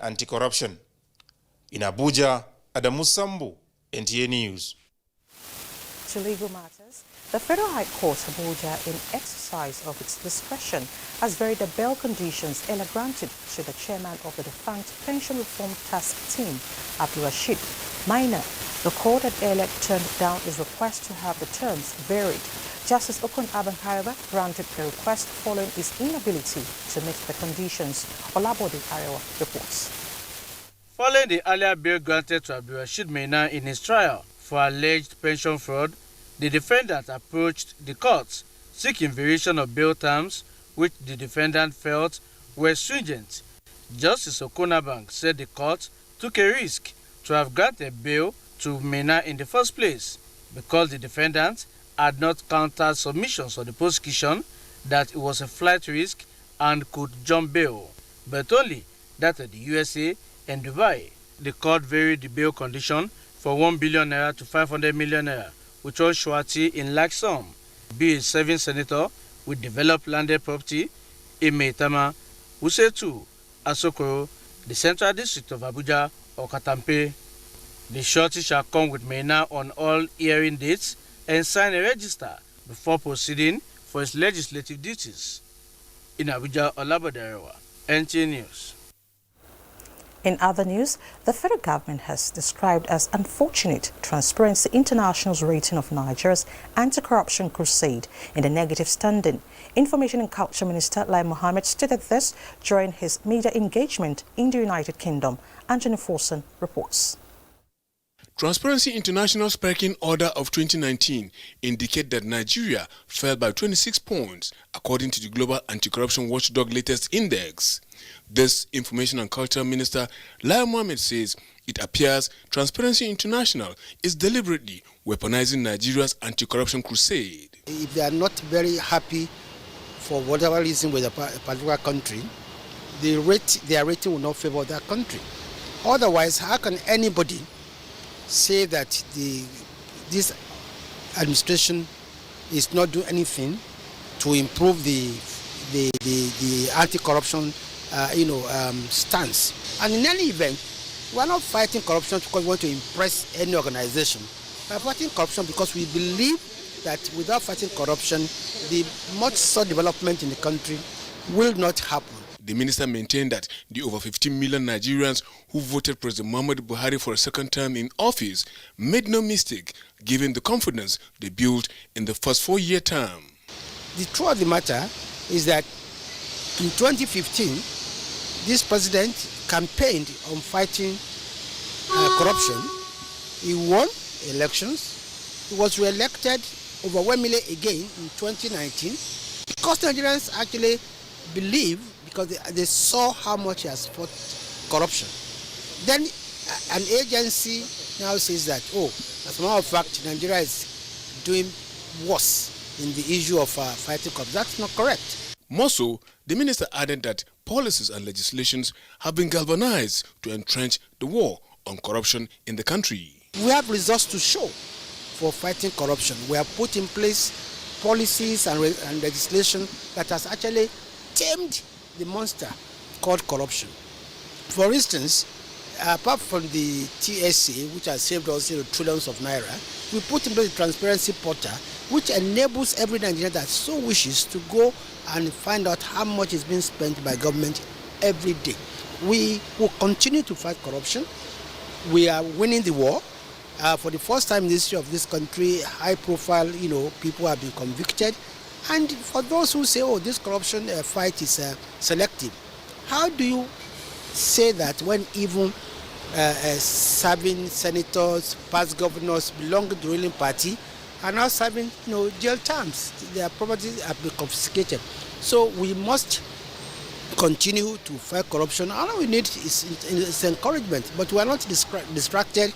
Anti-corruption. In Abuja, Adamu Sambu, NTA News. To legal matters, the Federal High Court Abuja, in exercise of its discretion, has varied the bail conditions earlier granted to the chairman of the defunct Pension Reform Task Team, Abdulrashid Maina. The court had earlier turned down his request to have the terms varied. Justice Okon-Aban, however, granted the request following his inability to meet the conditions. Olabode Arewa reports. Following the earlier bail granted to Abdulrashid Maina in his trial for alleged pension fraud, the defendant approached the court seeking variation of bail terms, which the defendant felt were stringent. Justice Okon-Aban said the court took a risk to have granted bail to Maina in the first place because the defendant had not countered submissions of the prosecution that it was a flight risk and could jump bail, but only that of the USA and Dubai. The court varied the bail condition for 1 billion naira to 500 million naira, which was surety in large sum. Be a serving senator with developed landed property in Maitama, Usetu, Asokoro, the Central District of Abuja, or Katampe. The surety shall come with Maina on all hearing dates and sign a register before proceeding for its legislative duties. In Abuja, Olabode Arewa, NTA News. In other news, the federal government has described as unfortunate Transparency International's rating of Nigeria's anti-corruption crusade in the negative standing. Information and Culture Minister Mohammed stated this during his media engagement in the United Kingdom. Anthony Forson reports. Transparency International's pecking order of 2019 indicate that Nigeria fell by 26 points according to the Global Anti-Corruption Watchdog latest index. This Information and Culture Minister Mohammed says it appears Transparency International is deliberately weaponizing Nigeria's anti-corruption crusade. If they are not very happy for whatever reason with a particular country, their rating will not favor that country. Otherwise, how can anybody say that this administration is not doing anything to improve the anti-corruption stance? And in any event, we are not fighting corruption because we want to impress any organization. We are fighting corruption because we believe that without fighting corruption, the much sought development in the country will not happen. The minister maintained that the over 15 million Nigerians who voted President Muhammad Buhari for a second term in office made no mistake given the confidence they built in the first 4-year term. The truth of the matter is that in 2015, this president campaigned on fighting corruption. He won elections. He was re-elected overwhelmingly again in 2019 because Nigerians actually believe, because they saw how much he has fought corruption. Then an agency now says that, as a matter of fact, Nigeria is doing worse in the issue of fighting corruption. That's not correct. More so, the minister added that policies and legislations have been galvanized to entrench the war on corruption in the country. We have results to show for fighting corruption. We have put in place policies and legislation that has actually tamed the monster called corruption. For instance, apart from the TSA, which has saved us trillions of naira, we put in place the transparency portal, which enables every Nigerian that so wishes to go and find out how much is being spent by government every day. We will continue to fight corruption. We are winning the war. For the first time in the history of this country, high-profile, people have been convicted. And for those who say, this corruption fight is selective, how do you say that when even serving senators, past governors belonging to the ruling party are now serving jail terms? Their properties have been confiscated. So we must continue to fight corruption. All we need is encouragement, but we are not distracted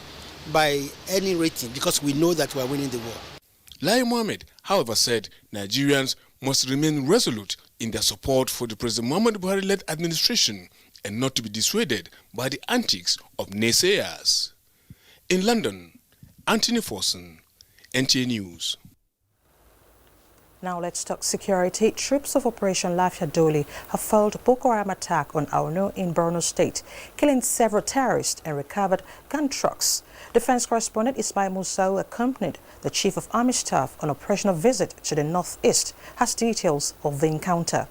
by any rating because we know that we are winning the war. Mohammed, however, said Nigerians must remain resolute in their support for the President Muhammad Buhari-led administration and not to be dissuaded by the antics of naysayers. In London, Anthony Forson, NTA News. Now let's talk security. Troops of Operation Lafia Dole have foiled Boko Haram attack on Aonu in Borno State, killing several terrorists and recovered gun trucks. Defense correspondent Ismail Musau accompanied the Chief of Army Staff on operational visit to the northeast, has details of the encounter.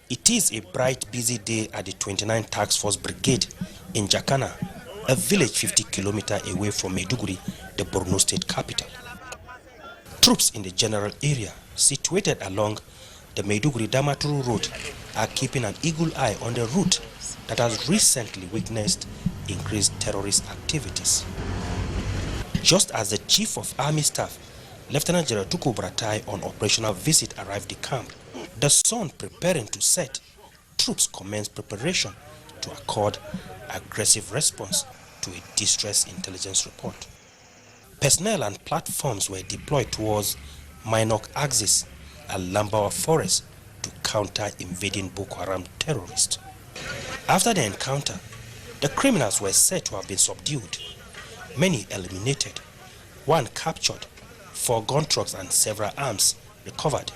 It is a bright, busy day at the 29th Task Force Brigade in Jakana, a village 50 kilometers away from Maiduguri, the Borno State capital. Troops in the general area situated along the Maiduguri-Damaturu road are keeping an eagle eye on the route that has recently witnessed increased terrorist activities. Just as the Chief of Army Staff, Lieutenant General Tuku Buratai, on operational visit arrived the camp, the sun preparing to set, troops commenced preparation to accord aggressive response to a distress intelligence report. Personnel and platforms were deployed towards Minok Axis and Lambawa Forest to counter invading Boko Haram terrorists. After the encounter, the criminals were said to have been subdued, many eliminated, one captured, 4 gun trucks and several arms recovered.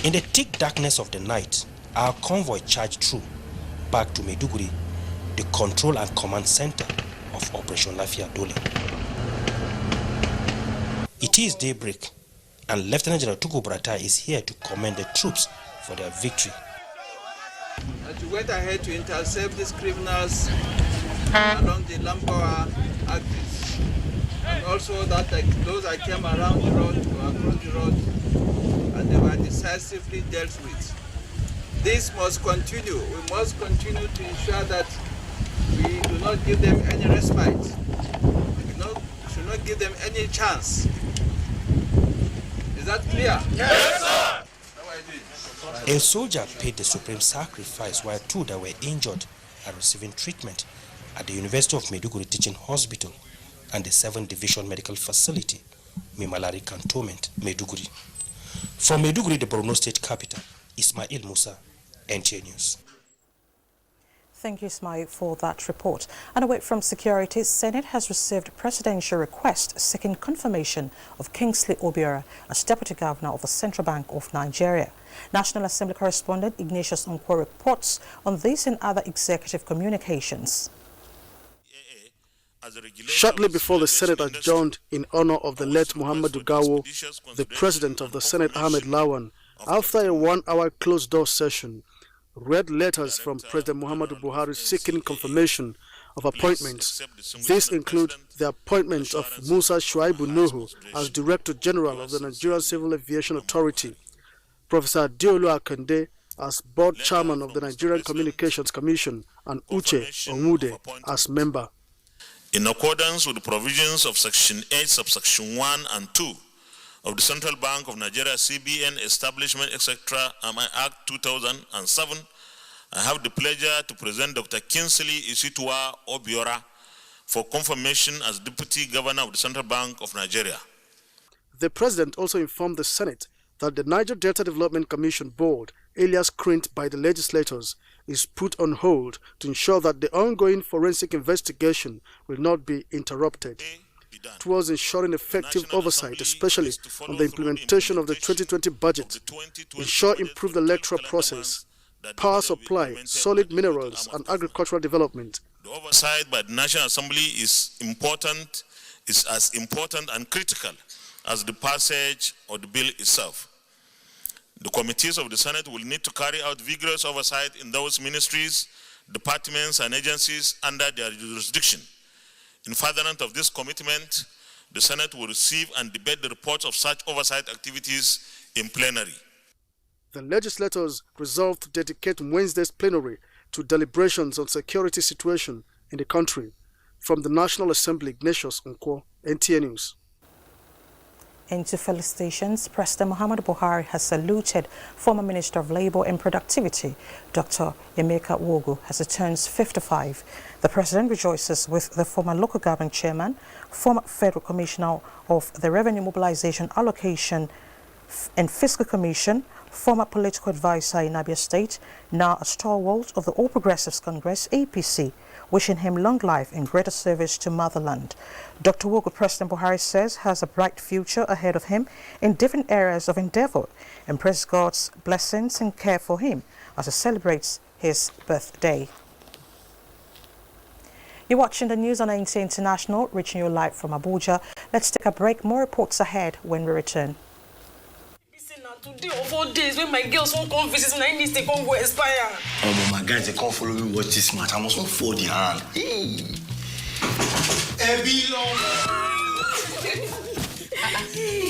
In the thick darkness of the night, our convoy charged through back to Maiduguri, the control and command center of Operation Lafia Dole. It is daybreak, and Lieutenant General Tuku Buratai is here to commend the troops for their victory. We went ahead to intercept these criminals along the Lambawa axis, and also that those that came around the road or across the road, and they were decisively dealt with. This must continue. We must continue to ensure that we do not give them any respite. We should not give them any chance. Is that clear? Yes, sir! A soldier paid the supreme sacrifice while 2 that were injured are receiving treatment at the University of Maiduguri Teaching Hospital and the 7th Division Medical Facility, Mimalari Cantonment, Maiduguri. From Maiduguri, the Borno State capital, Ismail Musa, NTA News. Thank you, Ismail, for that report. And away from security, Senate has received a presidential request seeking confirmation of Kingsley Obiora as Deputy Governor of the Central Bank of Nigeria. National Assembly correspondent Ignatius Onkwo reports on this and other executive communications. Shortly before the Senate adjourned in honor of the late Mohammed Jigawa, the President of the Senate, Ahmed Lawan, after a 1-hour closed-door session, read letters from President Muhammad Buhari seeking confirmation of appointments. These include the appointment of Musa Shuaibu Nuhu as Director General of the Nigerian Civil Aviation Authority, Professor Diolu Akande as Board Chairman of the Nigerian Communications Commission, and Uche Omude as member. In accordance with the provisions of Section 8, subsection 1 and 2 of the Central Bank of Nigeria, CBN Establishment, etc., Act 2007, I have the pleasure to present Dr. Kingsley Isitwa Obiora for confirmation as Deputy Governor of the Central Bank of Nigeria. The President also informed the Senate that the Niger Delta Development Commission Board, alias CRINT by the legislators, is put on hold to ensure that the ongoing forensic investigation will not be interrupted. Towards ensuring effective oversight, especially on the implementation of the 2020 budget, ensure improved electoral process, power supply, solid minerals, and agricultural development. The oversight by the National Assembly is as important and critical as the passage of the bill itself. The committees of the Senate will need to carry out vigorous oversight in those ministries, departments, and agencies under their jurisdiction. In furtherance of this commitment, the Senate will receive and debate the reports of such oversight activities in plenary. The legislators resolved to dedicate Wednesday's plenary to deliberations on security situation in the country. From the National Assembly, Ignatius Onkwo, NTA News. Into felicitations, President Muhammad Buhari has saluted former Minister of Labour and Productivity, Dr. Emeka Wogu, as he turns 55. The President rejoices with the former local government chairman, former Federal Commissioner of the Revenue Mobilization Allocation and Fiscal Commission, former political advisor in Abia State, now a stalwart of the All Progressives Congress, APC, wishing him long life and greater service to motherland. Dr. Wogo, President Buhari says, has a bright future ahead of him in different areas of endeavor and prays God's blessings and care for him as he celebrates his birthday. You're watching the news on NTA International, reaching you live from Abuja. Let's take a break. More reports ahead when we return. Today or 4 days when my girls won't come visit me, I need to CONGO expire. Oh, my guys, they can't follow me watch this match. I must not fold the hand. Hey,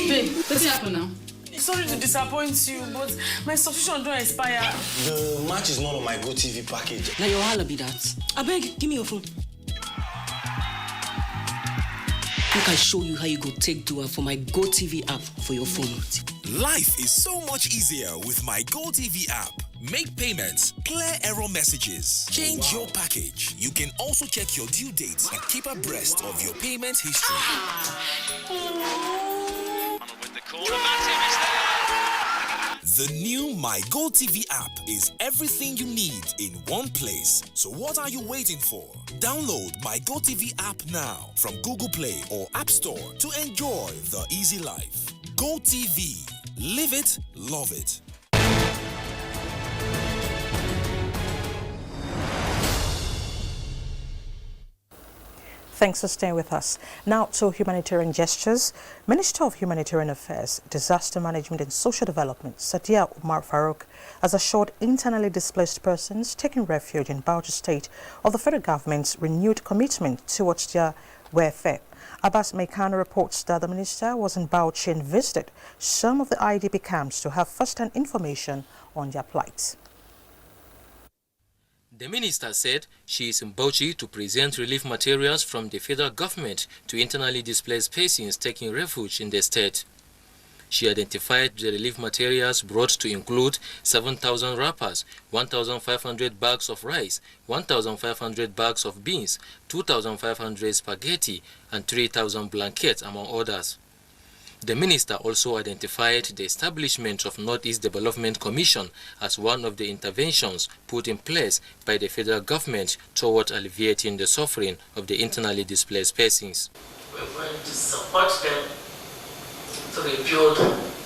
babe, what's happening now? Sorry to disappoint you, but my subscription don't expire. The match is not on my Go TV package. Now your holla be that. I beg, give me your phone. Make I show you how you go take do it for my Go TV app for your phone. Life is so much easier with my Go TV app. Make payments, clear error messages, change your package. You can also check your due dates and keep abreast of your payment history. The new My Go TV app is everything you need in one place. So what are you waiting for? Download My Go TV app now from Google Play or App Store to enjoy the easy life. Go TV. Live it, love it. Thanks for staying with us. Now to humanitarian gestures. Minister of Humanitarian Affairs, Disaster Management and Social Development, Sadia Umar Farouk, has assured internally displaced persons taking refuge in Bauchi State of the federal government's renewed commitment towards their welfare. Abbas Mekano reports that the minister was in Bauchi and visited some of the IDP camps to have first-hand information on their plight. The minister said she is in Bauchi to present relief materials from the federal government to internally displaced persons taking refuge in the state. She identified the relief materials brought to include 7,000 wrappers, 1,500 bags of rice, 1,500 bags of beans, 2,500 spaghetti, and 3,000 blankets, among others. The minister also identified the establishment of Northeast Development Commission as one of the interventions put in place by the federal government toward alleviating the suffering of the internally displaced persons. We're going to support them to rebuild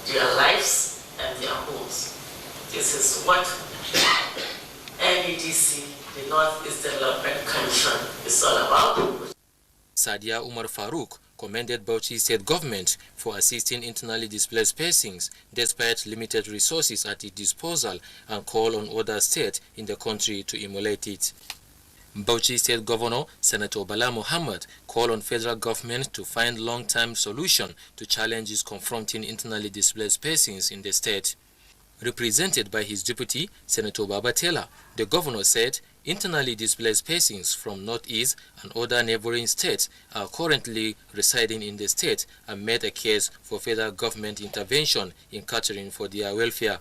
their lives and their homes. This is what NEDC, the Northeast Development Commission, is all about. Sadia Umar Farouk commended Bauchi State government for assisting internally displaced persons despite limited resources at its disposal and called on other states in the country to emulate it. Bauchi State Governor Senator Bala Mohammed called on federal government to find long-term solution to challenges confronting internally displaced persons in the state. Represented by his deputy, Senator Baba Taylor, the governor said internally displaced persons from Northeast and other neighboring states are currently residing in the state and made a case for federal government intervention in catering for their welfare.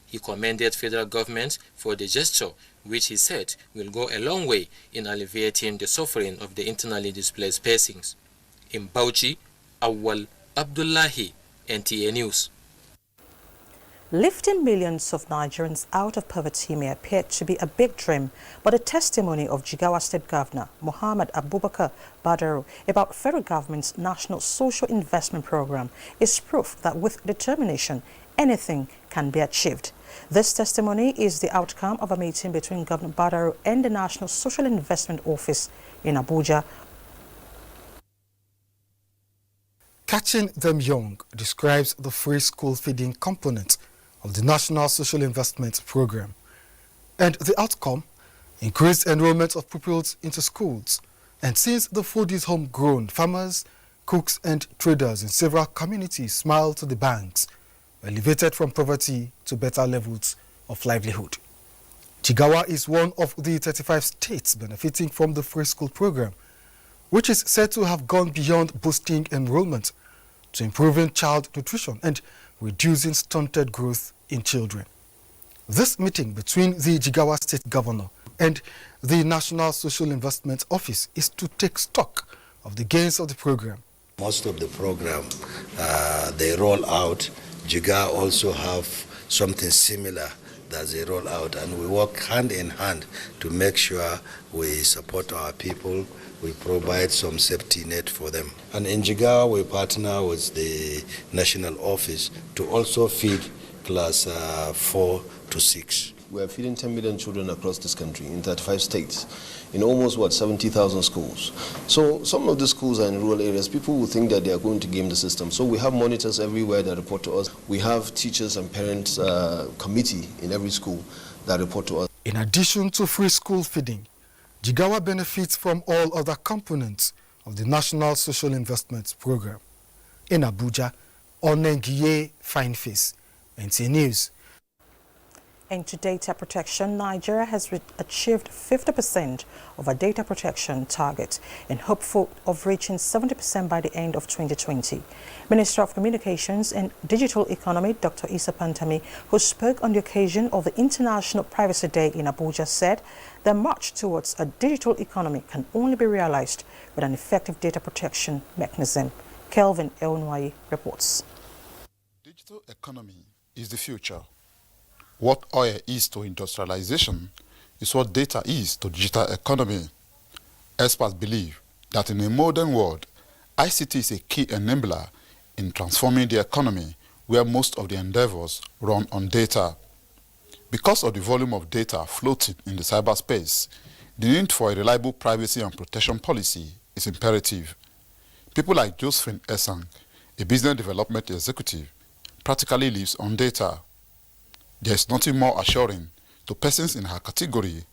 He commended federal government for the gesture, which he said will go a long way in alleviating the suffering of the internally displaced persons. In Bauchi, Awal Abdullahi, NTA News. Lifting millions of Nigerians out of poverty may appear to be a big dream, but the testimony of Jigawa State Governor Mohammed Abubakar Badaru about federal government's National Social Investment Program is proof that with determination, anything can be achieved. This testimony is the outcome of a meeting between Governor Badaru and the National Social Investment Office in Abuja. Catching them young describes the free school feeding component of the National Social Investment Program, and the outcome, increased enrollment of pupils into schools. And since the food is homegrown, farmers, cooks and traders in several communities smile to the banks, elevated from poverty to better levels of livelihood. Jigawa is one of the 35 states benefiting from the free school program, which is said to have gone beyond boosting enrollment to improving child nutrition and reducing stunted growth in children. This meeting between the Jigawa State Governor and the National Social Investment Office is to take stock of the gains of the program. Most of the program they roll out, Jigawa also have something similar that they roll out, and we work hand in hand to make sure we support our people, we provide some safety net for them. And in Jigawa, we partner with the national office to also feed class 4 to 6. We are feeding 10 million children across this country in 35 states, in almost, 70,000 schools. So some of the schools are in rural areas. People will think that they are going to game the system. So we have monitors everywhere that report to us. We have teachers and parents committee in every school that report to us. In addition to free school feeding, Jigawa benefits from all other components of the National Social Investment Program. In Abuja, Onengiye Fineface, NTA News. Into data protection, Nigeria has achieved 50% of our data protection target and hopeful of reaching 70% by the end of 2020. Minister of Communications and Digital Economy, Dr. Issa Pantami, who spoke on the occasion of the International Privacy Day in Abuja, said the march towards a digital economy can only be realized with an effective data protection mechanism. Kelvin Aonu reports. Digital economy is the future. What oil is to industrialization is what data is to digital economy. Experts believe that in a modern world, ICT is a key enabler in transforming the economy where most of the endeavors run on data. Because of the volume of data floating in the cyberspace, the need for a reliable privacy and protection policy is imperative. People like Josephine Essang, a business development executive, practically lives on data. There is nothing more assuring to persons in her category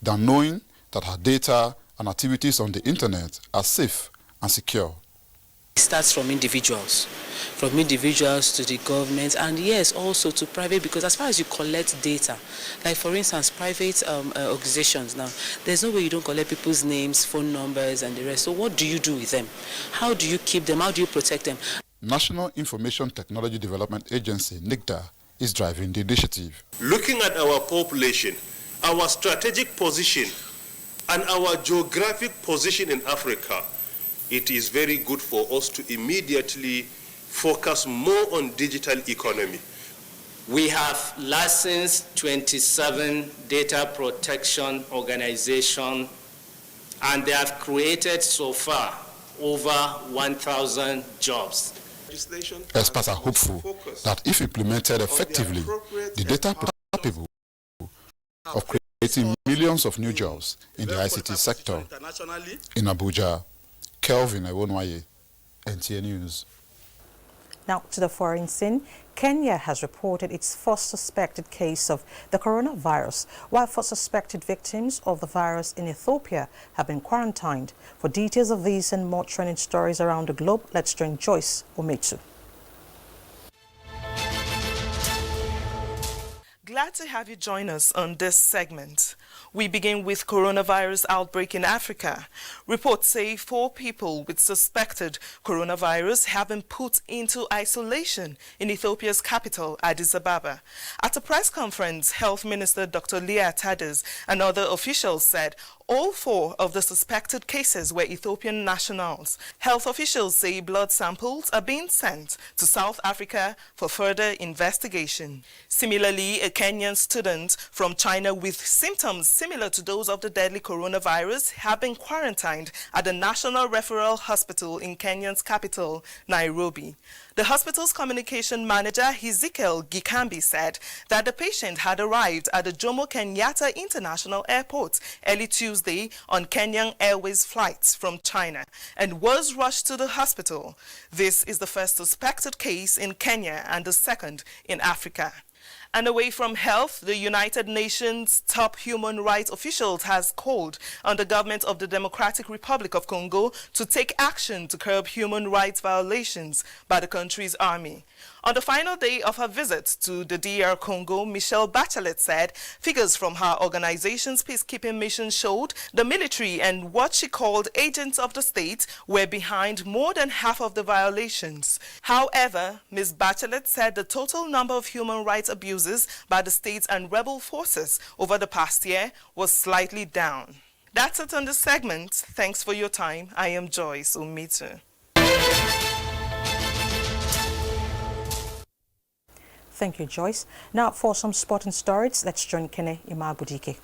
than knowing that her data and activities on the internet are safe and secure. It starts from individuals to the government, and yes, also to private, because as far as you collect data, like for instance, private organizations now, there's no way you don't collect people's names, phone numbers, and the rest. So what do you do with them? How do you keep them? How do you protect them? National Information Technology Development Agency, NICTA, is driving the initiative. Looking at our population, our strategic position, and our geographic position in Africa, it is very good for us to immediately focus more on digital economy. We have licensed 27 data protection organizations, and they have created so far over 1,000 jobs. Experts are hopeful that if implemented effectively, the data will be capable of creating millions of new jobs in the ICT sector. In Abuja, Kelvin Aonu, NTA News. Now to the foreign scene. Kenya has reported its first suspected case of the coronavirus, while 4 suspected victims of the virus in Ethiopia have been quarantined. For details of these and more trending stories around the globe, let's join Joyce Ometu. Glad to have you join us on this segment. We begin with coronavirus outbreak in Africa. Reports say 4 people with suspected coronavirus have been put into isolation in Ethiopia's capital, Addis Ababa. At a press conference, Health Minister Dr. Leah Tadis and other officials said all 4 of the suspected cases were Ethiopian nationals. Health officials say blood samples are being sent to South Africa for further investigation. Similarly, a Kenyan student from China with symptoms similar to those of the deadly coronavirus have been quarantined at the National Referral Hospital in Kenya's capital, Nairobi. The hospital's communication manager, Ezekiel Gikambi, said that the patient had arrived at the Jomo Kenyatta International Airport early Tuesday on Kenyan Airways flights from China and was rushed to the hospital. This is the first suspected case in Kenya and the second in Africa. And away from health, the United Nations top human rights officials has called on the government of the Democratic Republic of Congo to take action to curb human rights violations by the country's army. On the final day of her visit to the DR Congo, Michelle Bachelet said figures from her organization's peacekeeping mission showed the military and what she called agents of the state were behind more than half of the violations. However, Ms. Bachelet said the total number of human rights abuses by the state and rebel forces over the past year was slightly down. That's it on this segment. Thanks for your time. I am Joyce Ometu. Thank you, Joyce. Now for some sporting stories, let's join Kene Imabudike.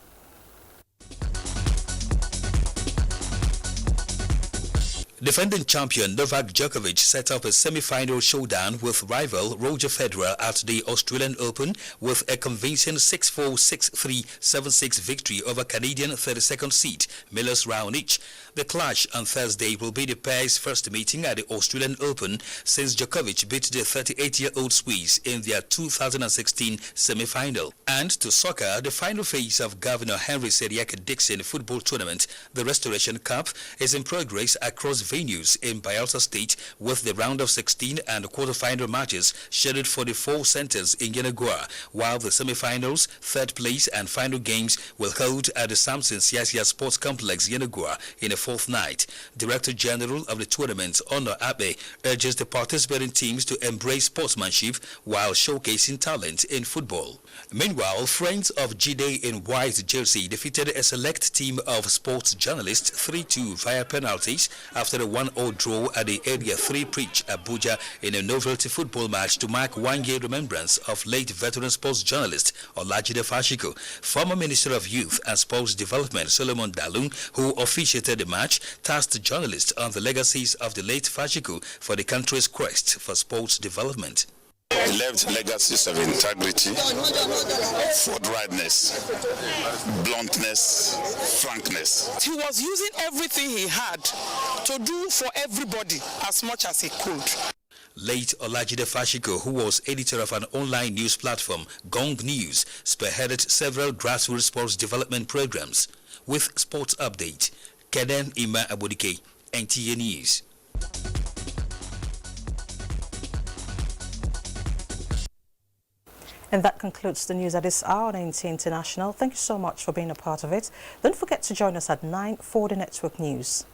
Defending champion Novak Djokovic set up a semi-final showdown with rival Roger Federer at the Australian Open with a convincing 6-4, 6-3, 7-6 victory over Canadian 32nd seed Milos Raonic. The clash on Thursday will be the pair's first meeting at the Australian Open since Djokovic beat the 38-year-old Swiss in their 2016 semi-final. And to soccer, the final phase of Governor Henry Seriake Dixon football tournament, the Restoration Cup, is in progress across venues in Bayelsa State with the round of 16 and quarter-final matches scheduled for the 4 centers in Yenagoa, while the semi-finals, third place and final games will hold at the Samson Siasia Sports Complex Yenagoa in a fourth night. Director General of the tournament, Ono Abe, urges the participating teams to embrace sportsmanship while showcasing talent in football. Meanwhile, Friends of Jide in white jersey defeated a select team of sports journalists 3-2 via penalties after a 1-0 draw at the Area 3 Pitch, Abuja, in a novelty football match to mark 1-year remembrance of late veteran sports journalist Olajide Fashiko. Former Minister of Youth and Sports Development Solomon Dalun, who officiated the match, tasked journalists on the legacies of the late Fashiko for the country's quest for sports development. He left legacies of integrity, forthrightness, bluntness, frankness. He was using everything he had to do for everybody as much as he could. Late Olajide Fashiko, who was editor of an online news platform, Gong News, spearheaded several grassroots sports development programs. With Sports Update, Keden Ima Abudike, NTA News. And that concludes the news at this hour on NTA International. Thank you so much for being a part of it. Don't forget to join us at 9 for the network news.